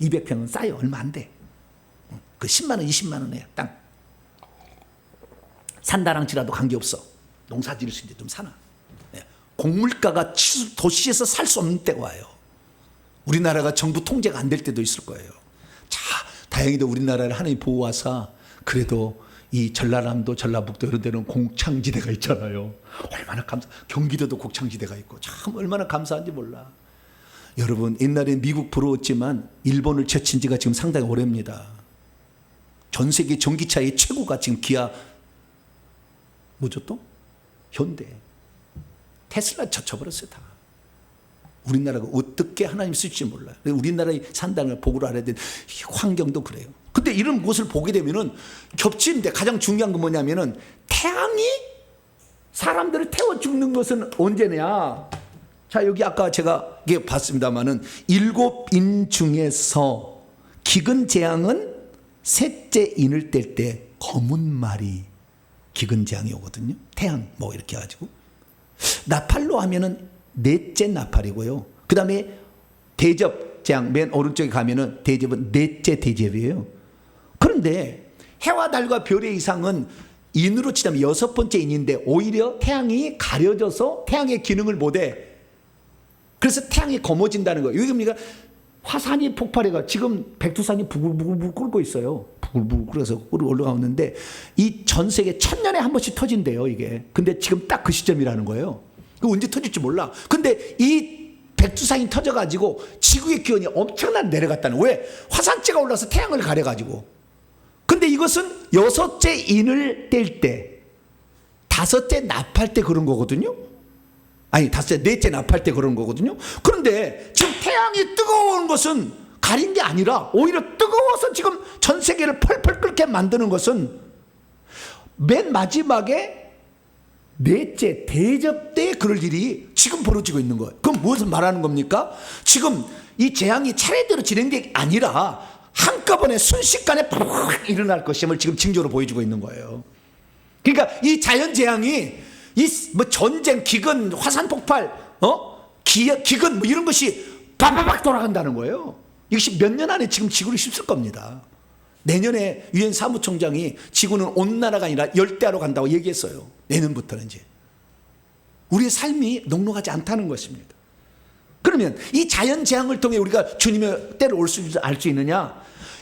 [SPEAKER 1] 200평은 싸요. 얼마 안 돼. 그 10만 원, 20만 원에 땅. 산다랑치라도 관계없어. 농사 지을 수 있는데 좀 사나. 공물가가 도시에서 살 수 없는 때가 와요. 우리나라가 정부 통제가 안 될 때도 있을 거예요. 자, 다행히도 우리나라를 하나님 보호하사 그래도 이 전라남도, 전라북도 이런 데는 공창지대가 있잖아요. 얼마나 경기도도 공창지대가 있고 참 얼마나 감사한지 몰라. 여러분, 옛날에 미국 부러웠지만 일본을 제친 지가 지금 상당히 오래입니다. 전 세계 전기차의 최고가 지금 기아, 뭐죠 또? 현대. 테슬라 젖혀버렸어요 다. 우리나라가 어떻게 하나님 쓸지 몰라요. 우리나라에 산다는 걸 보고를 알아야 되는 환경도 그래요. 근데 이런 곳을 보게 되면은 겹치는데 가장 중요한 건 뭐냐면은 태양이 사람들을 태워 죽는 것은 언제냐. 자, 여기 아까 제가 봤습니다만은 7인 중에서 기근 재앙은 셋째 인을 뗄 때 검은 말이 기근 재앙이 오거든요. 태양 뭐 이렇게 해가지고 나팔로 하면은 넷째 나팔이고요. 그 다음에 대접 재앙 맨 오른쪽에 가면은 대접은 넷째 대접이에요. 그런데 해와 달과 별의 이상은 인으로 치자면 6번째 인인데 오히려 태양이 가려져서 태양의 기능을 못해. 그래서 태양이 검어진다는 거예요. 여기 뭡니까? 화산이 폭발해가 지금 백두산이 부글부글 끓고 있어요. 부글부글 끓어서 올라가고 있는데 이 전 세계 1000년에 한 번씩 터진대요 이게. 근데 지금 딱 그 시점이라는 거예요. 그 언제 터질지 몰라. 근데 이 백두산이 터져가지고 지구의 기온이 엄청나게 내려갔다는. 왜? 화산재가 올라서 태양을 가려가지고. 근데 이것은 6째 인을 뗄 때, 5째 납할 때 그런 거거든요. 아니 5째, 넷째 납할 때 그런 거거든요. 그런데 지금 태양이 뜨거운 것은 가린 게 아니라 오히려 뜨거워서 지금 전 세계를 펄펄 끓게 만드는 것은 맨 마지막에 넷째 대접 때 그럴 일이 지금 벌어지고 있는 거예요. 그럼 무엇을 말하는 겁니까? 지금 이 재앙이 차례대로 진행된 게 아니라 한꺼번에 순식간에 팍 일어날 것임을 지금 징조로 보여주고 있는 거예요. 그러니까 이 자연 재앙이 이 뭐 전쟁, 기근, 화산 폭발, 기근 뭐 이런 것이 바바박 돌아간다는 거예요. 이것이 몇 년 안에 지금 지구를 휩쓸 겁니다. 내년에 유엔 사무총장이 지구는 온난화가 아니라 열대야로 간다고 얘기했어요. 내년부터는 이제 우리의 삶이 녹록하지 않다는 것입니다. 그러면 이 자연 재앙을 통해 우리가 주님의 때를 올 수 알 수 있느냐?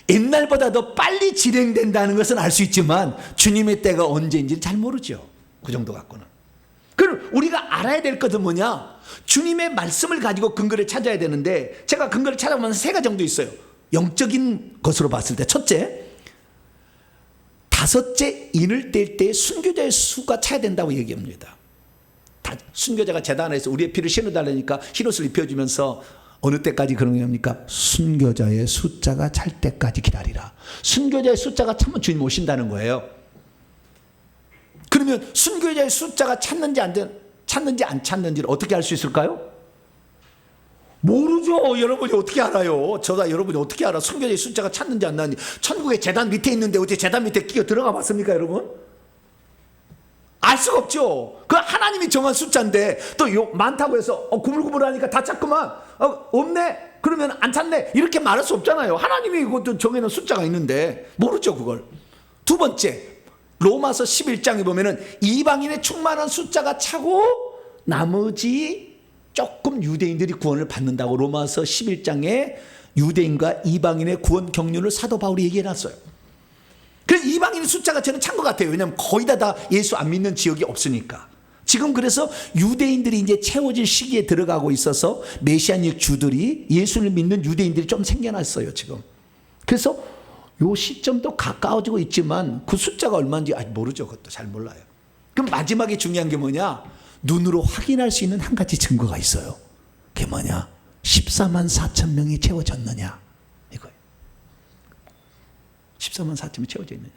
[SPEAKER 1] 옛날보다 더 빨리 진행된다는 것은 알 수 있지만 주님의 때가 언제인지는 잘 모르죠. 그 정도 갖고는. 그럼 우리가 알아야 될 것은 뭐냐? 주님의 말씀을 가지고 근거를 찾아야 되는데 제가 근거를 찾아보면 3가지 정도 있어요. 영적인 것으로 봤을 때 첫째, 5째 인을 뗄 때 순교자의 수가 차야 된다고 얘기합니다. 순교자가 제단에서 우리의 피를 신어달라니까 흰옷을 입혀주면서 어느 때까지 그런 겁니까? 순교자의 숫자가 찰 때까지 기다리라. 순교자의 숫자가 차면 주님 오신다는 거예요. 그러면 순교자의 숫자가 찼는지 안 찼는지를 어떻게 알 수 있을까요? 모르죠. 여러분이 어떻게 알아요? 저다 여러분이 어떻게 알아? 순교자의 숫자가 찼는지 안 났는지. 천국의 제단 밑에 있는데 어떻게 제단 밑에 끼어 들어가 봤습니까 여러분? 알 수가 없죠. 그 하나님이 정한 숫자인데 또 많다고 해서 구불구불하니까 다 찼구만. 없네. 그러면 안 찼네. 이렇게 말할 수 없잖아요. 하나님이 그것도 정해놓은 숫자가 있는데 모르죠 그걸. 두 번째, 로마서 11장에 보면은 이방인의 충만한 숫자가 차고 나머지 조금 유대인들이 구원을 받는다고 로마서 11장에 유대인과 이방인의 구원 경륜을 사도 바울이 얘기해놨어요. 그래서 이방인의 숫자가 저는 찬 것 같아요. 왜냐하면 거의 다 예수 안 믿는 지역이 없으니까. 지금 그래서 유대인들이 이제 채워질 시기에 들어가고 있어서 메시아닉 주들이 예수를 믿는 유대인들이 좀 생겨났어요 지금. 그래서 요 시점도 가까워지고 있지만 그 숫자가 얼마인지 아직 모르죠. 그것도 잘 몰라요. 그럼 마지막에 중요한 게 뭐냐? 눈으로 확인할 수 있는 한 가지 증거가 있어요. 그게 뭐냐? 14만 4천 명이 채워졌느냐 이거예요. 14만 4천 명이 채워져 있느냐.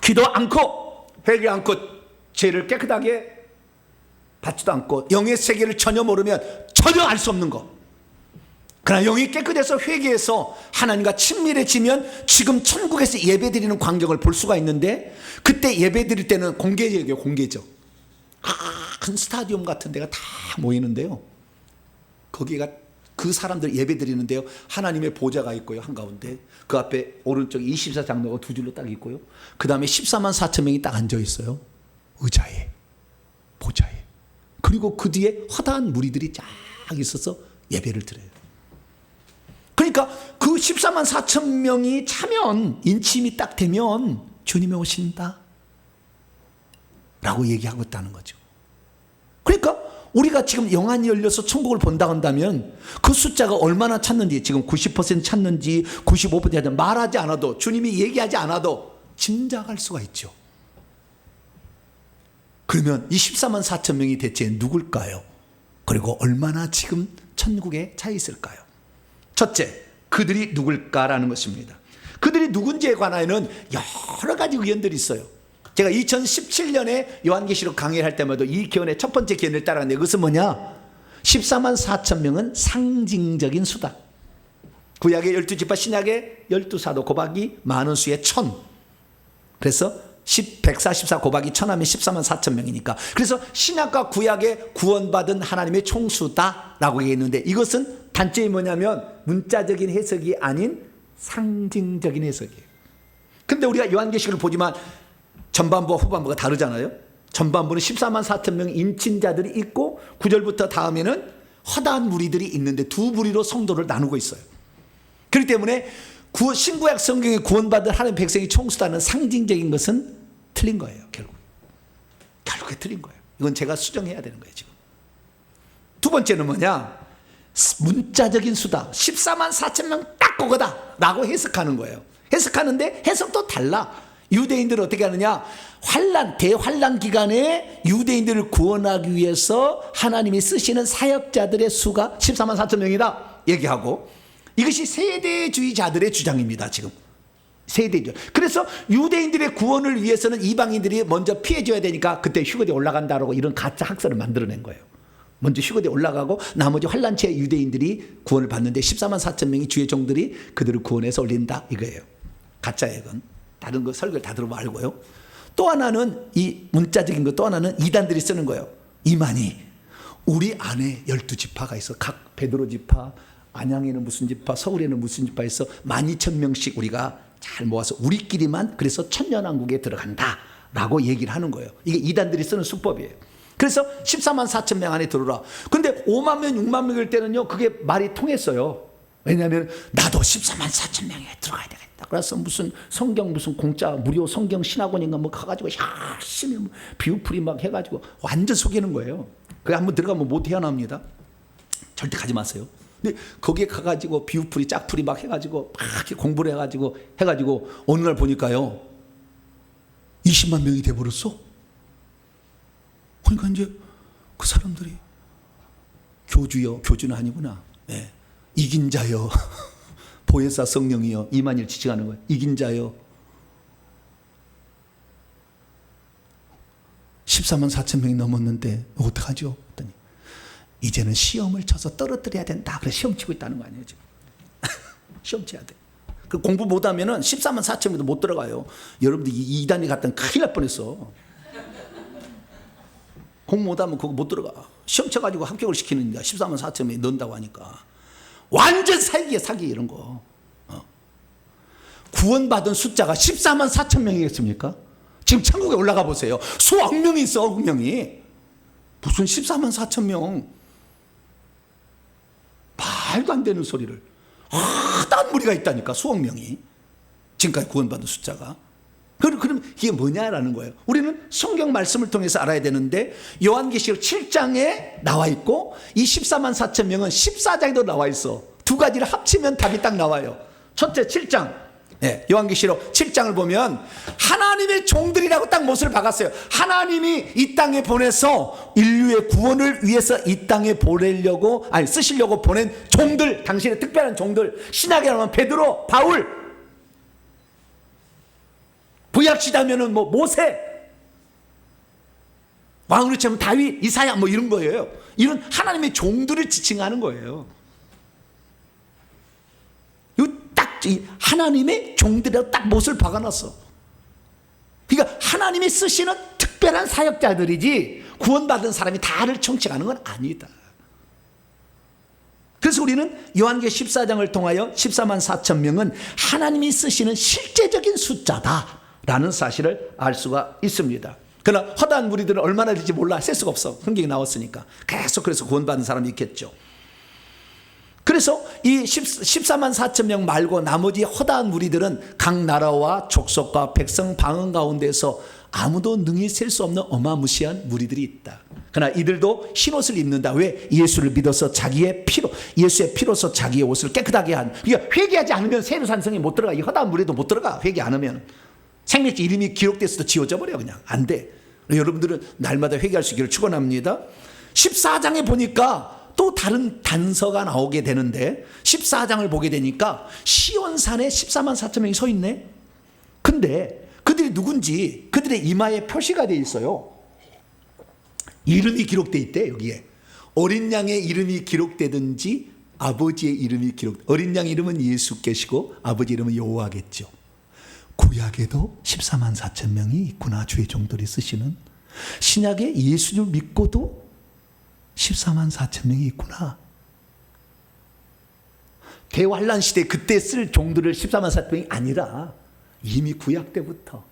[SPEAKER 1] 기도 않고 회개 않고 죄를 깨끗하게 받지도 않고 영의 세계를 전혀 모르면 전혀 알 수 없는 것. 그러나 영이 깨끗해서 회개해서 하나님과 친밀해지면 지금 천국에서 예배드리는 광경을 볼 수가 있는데 그때 예배드릴 때는 공개적이에요. 공개적. 큰 스타디움 같은 데가 다 모이는데요. 거기가 그 사람들 예배 드리는데요, 하나님의 보좌가 있고요, 한가운데 그 앞에 오른쪽에 24장로가 두 줄로 딱 있고요, 그 다음에 14만 4천 명이 딱 앉아 있어요. 의자에, 보좌에. 그리고 그 뒤에 허다한 무리들이 쫙 있어서 예배를 드려요. 그러니까 그 14만 4천 명이 차면, 인침이 딱 되면 주님이 오신다 라고 얘기하고 있다는 거죠. 그러니까 우리가 지금 영안이 열려서 천국을 본다고 한다면 그 숫자가 얼마나 찼는지, 지금 90% 찼는지 95% 말하지 않아도, 주님이 얘기하지 않아도 짐작할 수가 있죠. 그러면 이 14만 4천 명이 대체 누굴까요? 그리고 얼마나 지금 천국에 차 있을까요? 첫째, 그들이 누굴까라는 것입니다. 그들이 누군지에 관하여는 여러 가지 의견들이 있어요. 제가 2017년에 요한계시록 강의를 할 때마다 이 견해, 첫 번째 견해를 따라갔는데, 그것은 뭐냐? 14만 4천 명은 상징적인 수다. 구약의 12지파, 신약의 12사도 곱하기 많은 수의 1000. 그래서 144 곱하기 1000 하면 14만 4천 명이니까. 그래서 신약과 구약의 구원받은 하나님의 총수다라고 얘기했는데, 이것은 단점이 뭐냐면 문자적인 해석이 아닌 상징적인 해석이에요. 근데 우리가 요한계시록을 보지만 전반부와 후반부가 다르잖아요. 전반부는 14만 4천 명의 인친자들이 있고 9절부터 다음에는 허다한 무리들이 있는데 두 부리로 성도를 나누고 있어요. 그렇기 때문에 신구약 성경에 구원받은 하나님 백성이 총수다는 상징적인 것은 틀린 거예요. 결국에 틀린 거예요. 이건 제가 수정해야 되는 거예요, 지금. 두 번째는 뭐냐? 문자적인 수다. 14만 4천 명 딱 그거다 라고 해석하는 거예요. 해석하는데 해석도 달라. 유대인들은 어떻게 하느냐? 대환란 기간에 유대인들을 구원하기 위해서 하나님이 쓰시는 사역자들의 수가 14만 4천 명이다 얘기하고, 이것이 세대주의자들의 주장입니다. 지금 세대주의. 그래서 유대인들의 구원을 위해서는 이방인들이 먼저 피해줘야 되니까 그때 휴거대에 올라간다라고 이런 가짜 학설을 만들어낸 거예요. 먼저 휴거대에 올라가고 나머지 환란체 유대인들이 구원을 받는데 14만 4천 명의 주의 종들이 그들을 구원해서 올린다 이거예요. 가짜예요. 이건 다른 거 설교를 다 들어보면 알고요. 또 하나는 이 문자적인 거, 또 하나는 이단들이 쓰는 거예요. 이만희, 우리 안에 12지파가 있어. 각 베드로 지파, 안양에는 무슨 지파, 서울에는 무슨 지파 있어. 12,000명씩 우리가 잘 모아서 우리끼리만 그래서 천년왕국에 들어간다 라고 얘기를 하는 거예요. 이게 이단들이 쓰는 수법이에요. 그래서 14만 4천 명 안에 들어라. 근데 5만 명, 6만 명일 때는요, 그게 말이 통했어요. 왜냐하면 나도 14만 4천 명에 들어가야 되겠다. 그래서 무슨 성경, 무슨 공짜 무료 성경 신학원인가 뭐 가가지고 열심히 뭐 비유풀이 막 해가지고 완전 속이는 거예요. 그게 한번 들어가면 못 태어납니다. 절대 가지 마세요. 근데 거기에 가가지고 비유풀이 짝풀이 막 해가지고 막 이렇게 공부를 해가지고 어느 날 보니까요, 20만 명이 돼버렸어. 그러니까 이제 그 사람들이 교주요, 교주는 아니구나. 네. 이긴 자요. 보혜사 성령이요. 이만희를 지칭하는 거예요. 이긴 자요. 14만 4천 명이 넘었는데 어떡하죠? 했더니 이제는 시험을 쳐서 떨어뜨려야 된다. 그래 시험 치고 있다는 거 아니에요, 지금. 시험 쳐야 돼. 그 공부 못하면은 14만 4천 명도 못 들어가요. 여러분들 이단이 갔다면 큰일 날 뻔했어. 공부 못하면 그거 못 들어가. 시험 쳐가지고 합격을 시키는데 14만 4천 명이 넣는다고 하니까 완전 사기야, 사기 이런 거. 구원받은 숫자가 14만 4천 명이겠습니까? 지금 천국에 올라가 보세요. 수억 명이 있어, 억 명이. 무슨 14만 4천 명. 말도 안 되는 소리를. 딴 무리가 있다니까, 수억 명이. 지금까지 구원받은 숫자가. 그럼 이게 뭐냐라는 거예요. 우리는 성경 말씀을 통해서 알아야 되는데, 요한계시록 7장에 나와 있고 이 14만 4천 명은 14장에도 나와 있어. 두 가지를 합치면 답이 딱 나와요. 첫째 7장, 네, 요한계시록 7장을 보면 하나님의 종들이라고 딱 못을 박았어요. 하나님이 이 땅에 보내서 인류의 구원을 위해서 이 땅에 쓰시려고 보낸 종들, 당신의 특별한 종들. 신약에 나오면 베드로, 바울, 구약시다면은 뭐 모세, 왕으로 치면 다윗, 이사야 뭐 이런 거예요. 이런 하나님의 종들을 지칭하는 거예요. 이거 딱 하나님의 종들이라고 딱 못을 박아놨어. 그러니까 하나님이 쓰시는 특별한 사역자들이지 구원받은 사람이 다를 청칭하는 건 아니다. 그래서 우리는 요한계 14장을 통하여 14만 4천 명은 하나님이 쓰시는 실제적인 숫자다라는 사실을 알 수가 있습니다. 그러나 허다한 무리들은 얼마나 될지 몰라. 셀 수가 없어. 성경이 나왔으니까. 계속 그래서 구원받은 사람이 있겠죠. 그래서 이 14만 4천 명 말고 나머지 허다한 무리들은 각 나라와 족속과 백성 방언 가운데서 아무도 능히 셀 수 없는 어마무시한 무리들이 있다. 그러나 이들도 흰옷을 입는다. 왜? 예수를 믿어서 자기의 피로, 예수의 피로서 자기의 옷을 깨끗하게 한. 그러니까 회개하지 않으면 새 산성에 못 들어가. 이 허다한 무리도 못 들어가. 회개 안 하면. 생명지 이름이 기록됐어도 지워져 버려 그냥. 안 돼. 여러분들은 날마다 회개할 수 있기를 축원합니다. 14장에 보니까 또 다른 단서가 나오게 되는데 14장을 보게 되니까 시온산에 14만 4천 명이 서 있네. 근데 그들이 누군지 그들의 이마에 표시가 되어 있어요. 이름이 기록되어 있대. 여기에 어린 양의 이름이 기록되든지 아버지의 이름이 어린 양 이름은 예수께시고 아버지 이름은 여호와겠죠. 구약에도 14만 4천 명이 있구나. 주의 종들이 쓰시는. 신약에 예수를 믿고도 14만 4천 명이 있구나. 대환란 시대 그때 쓸 종들을 14만 4천 명이 아니라 이미 구약 때부터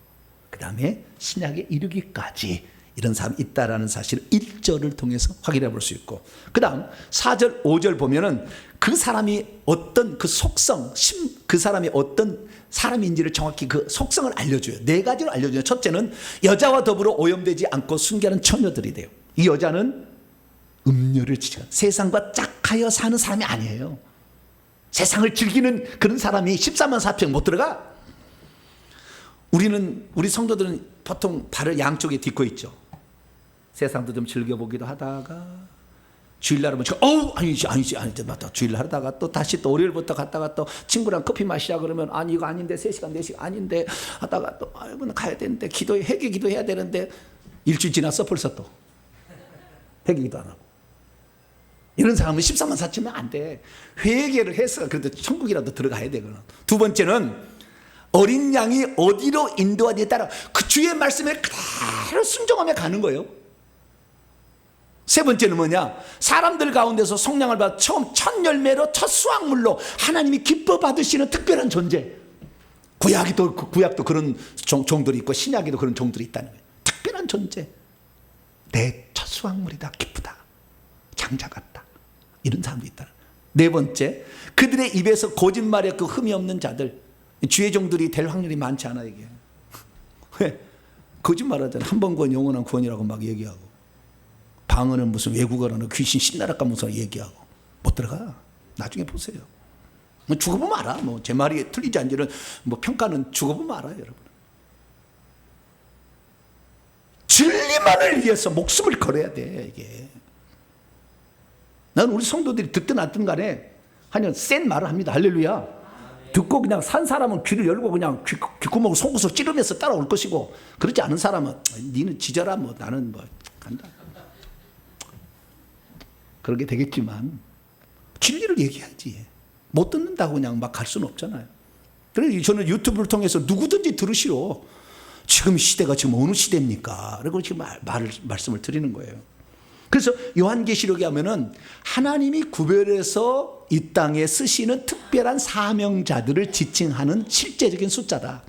[SPEAKER 1] 그 다음에 신약에 이르기까지 이런 사람이 있다라는 사실을 1절을 통해서 확인해 볼 수 있고, 그 다음 4절 5절 보면은 그 사람이 어떤 그 속성, 그 사람이 어떤 사람인지를 정확히 그 속성을 알려줘요. 네 가지로 알려줘요. 첫째는 여자와 더불어 오염되지 않고 순결한 처녀들이 돼요. 이 여자는 음료를 지켜요. 세상과 짝하여 사는 사람이 아니에요. 세상을 즐기는 그런 사람이 14만 4천 못 들어가. 우리 성도들은 보통 발을 양쪽에 딛고 있죠. 세상도 좀 즐겨보기도 하다가 주일날은 아니지 맞다. 주일 하다가 또 다시 또 월요일부터 갔다가 또 친구랑 커피 마시자 그러면 아니 이거 아닌데 3시간 4시간 아닌데 하다가 또 아이고 가야 되는데 회개 기도해야 되는데 일주일 지났어 벌써 또 회개 기도 안 하고. 이런 사람은 14만 4천명 안 돼. 회개를 해서 그래도 천국이라도 들어가야 돼. 두 번째는 어린 양이 어디로 인도하냐에 따라 그 주의 말씀에 그대로 순종하며 가는 거예요. 세 번째는 뭐냐? 사람들 가운데서 속량을 받아 처음 첫 열매로 첫 수확물로 하나님이 기뻐 받으시는 특별한 존재. 구약도 그런 종들이 있고 신약에도 그런 종들이 있다는 거예요. 특별한 존재. 내 첫 수확물이다. 기쁘다. 장자 같다. 이런 사람도 있다. 네 번째, 그들의 입에서 거짓말에 그 흠이 없는 자들. 주의 종들이 될 확률이 많지 않아 이게. 왜? 거짓말하잖아. 한 번 구원 영원한 구원이라고 막 얘기하고, 방언은 무슨 외국어라는 귀신 신나라까 무슨 얘기하고 못 들어가. 나중에 보세요. 뭐 죽어보면 알아. 뭐 제 말이 틀리지 않지는 뭐 평가는 죽어보면 알아요, 여러분. 진리만을 위해서 목숨을 걸어야 돼 이게. 나는 우리 성도들이 듣든 안 듣든 간에 하여간 센 말을 합니다. 할렐루야. 듣고 그냥 산 사람은 귀를 열고 그냥 귓구멍을 송구석 찌르면서 따라올 것이고, 그렇지 않은 사람은 니는 지져라 뭐 나는 뭐 간다. 그렇게 되겠지만 진리를 얘기하지. 못 듣는다고 그냥 막 갈 수는 없잖아요. 그래서 저는 유튜브를 통해서 누구든지 들으시오. 지금 시대가 지금 어느 시대입니까? 그리고 지금 말씀을 드리는 거예요. 그래서 요한계시록에 하면은 하나님이 구별해서 이 땅에 쓰시는 특별한 사명자들을 지칭하는 실제적인 숫자다.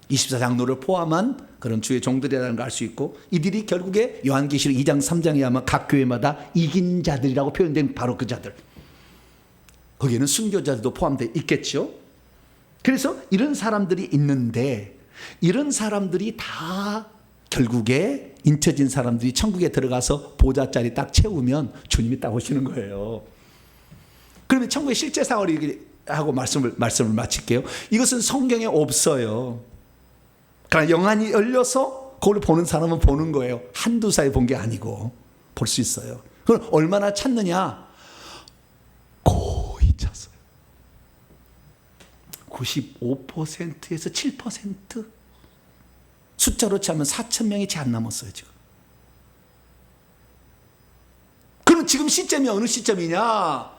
[SPEAKER 1] 24장로를 포함한 그런 주의 종들이라는 걸 알 수 있고, 이들이 결국에 요한계시록 2장 3장에 하면 각 교회마다 이긴 자들이라고 표현된 바로 그 자들. 거기에는 순교자들도 포함되어 있겠죠. 그래서 이런 사람들이 있는데, 이런 사람들이 다 결국에 인쳐진 사람들이 천국에 들어가서 보좌자리 딱 채우면 주님이 딱 오시는 거예요. 그러면 천국의 실제 상황을 하고 말씀을 마칠게요. 이것은 성경에 없어요. 그러나 영안이 열려서 그걸 보는 사람은 보는 거예요. 한두 사이 본 게 아니고 볼 수 있어요. 그럼 얼마나 찾느냐? 거의 찼어요. 95%에서 7%? 숫자로 치면 4천 명이 채 안 남았어요 지금. 그럼 지금 시점이 어느 시점이냐?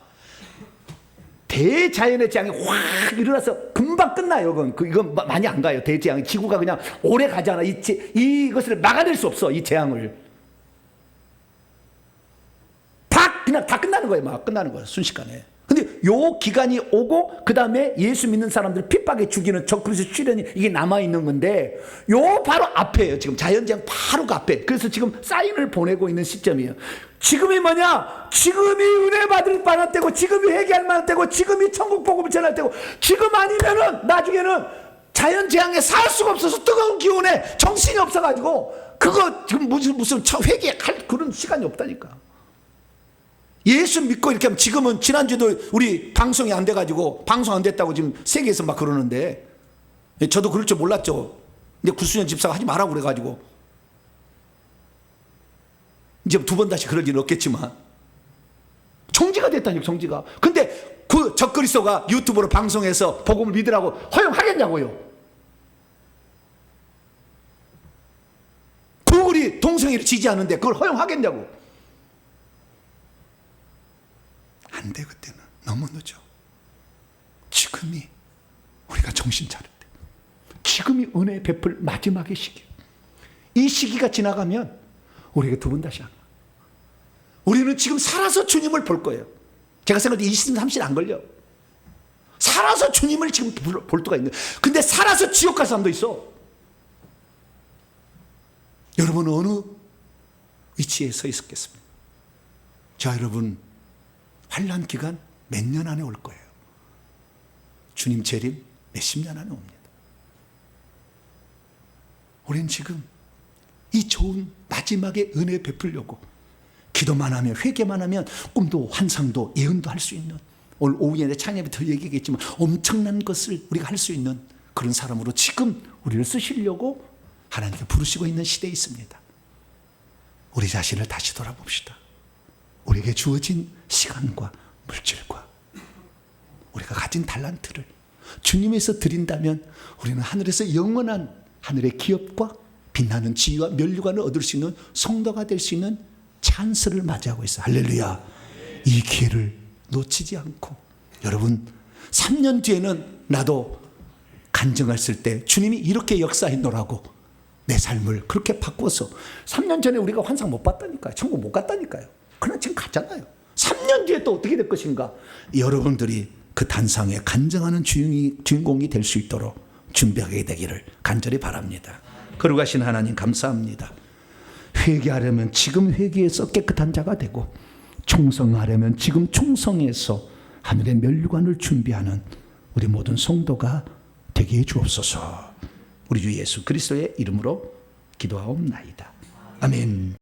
[SPEAKER 1] 대자연의 재앙이 확 일어나서 금방 끝나요. 이건 많이 안 가요. 대재앙. 지구가 그냥 오래 가잖아. 이것을 막아낼 수 없어. 이 재앙을. 그냥 다 끝나는 거예요. 막 끝나는 거예요. 순식간에. 근데 요 기간이 오고 그 다음에 예수 믿는 사람들 핍박에 죽이는 적그리스도 출현이 이게 남아있는 건데 요 바로 앞에요. 지금 자연재앙 바로 그 앞에. 그래서 지금 사인을 보내고 있는 시점이에요. 지금이 뭐냐? 지금이 은혜 받을 만한 때고 지금이 회개할 만한 때고 지금이 천국 복음을 전할 때고 지금 아니면은 나중에는 자연재앙에 살 수가 없어서 뜨거운 기운에 정신이 없어가지고 그거 지금 무슨 회개할 그런 시간이 없다니까. 예수 믿고 이렇게 하면 지금은 지난주도 우리 방송이 안 돼가지고 방송 안 됐다고 지금 세계에서 막 그러는데 저도 그럴 줄 몰랐죠. 근데 구수년 집사가 하지 말라고 그래가지고 이제 두 번 다시 그럴 일은 없겠지만 정지가 됐다니까 정지가. 근데 그 적그리스도가 유튜브로 방송해서 복음을 믿으라고 허용하겠냐고요. 구글이 동성애를 지지하는데 그걸 허용하겠냐고. 안 돼. 그때는 너무 늦어. 지금이 우리가 정신 차릴 때, 지금이 은혜 베풀 마지막의 시기. 이 시기가 지나가면 우리에게 두 번 다시 안 와. 우리는 지금 살아서 주님을 볼 거예요. 제가 생각할 때 20, 30일 안 걸려. 살아서 주님을 지금 볼 수가 있는. 근데 살아서 지옥 갈 사람도 있어. 여러분 어느 위치에 서 있었겠습니까? 자, 여러분 환난 기간 몇 년 안에 올 거예요. 주님 재림 몇십 년 안에 옵니다. 우리는 지금 이 좋은 마지막에 은혜 베풀려고 기도만 하면 회개만 하면 꿈도 환상도 예언도 할 수 있는, 오늘 오후에 내 찬양에 더 얘기했지만 엄청난 것을 우리가 할 수 있는 그런 사람으로 지금 우리를 쓰시려고 하나님께 부르시고 있는 시대에 있습니다. 우리 자신을 다시 돌아봅시다. 우리에게 주어진 시간과 물질과 우리가 가진 달란트를 주님에서 드린다면 우리는 하늘에서 영원한 하늘의 기업과 빛나는 지위와 면류관을 얻을 수 있는 성도가 될 수 있는 찬스를 맞이하고 있어요. 할렐루야. 이 기회를 놓치지 않고, 여러분 3년 뒤에는 나도 간증했을 때 주님이 이렇게 역사했노라고 내 삶을 그렇게 바꿔서, 3년 전에 우리가 환상 못 봤다니까요. 천국 못 갔다니까요. 그러나 지금 갔잖아요. 3년 뒤에 또 어떻게 될 것인가. 여러분들이 그 단상에 간증하는 주인공이 될 수 있도록 준비하게 되기를 간절히 바랍니다. 거룩하신 하나님 감사합니다. 회개하려면 지금 회개해서 깨끗한 자가 되고, 충성하려면 지금 충성해서 하늘의 면류관을 준비하는 우리 모든 성도가 되게 해 주옵소서. 우리 주 예수 그리스도의 이름으로 기도하옵나이다. 아멘.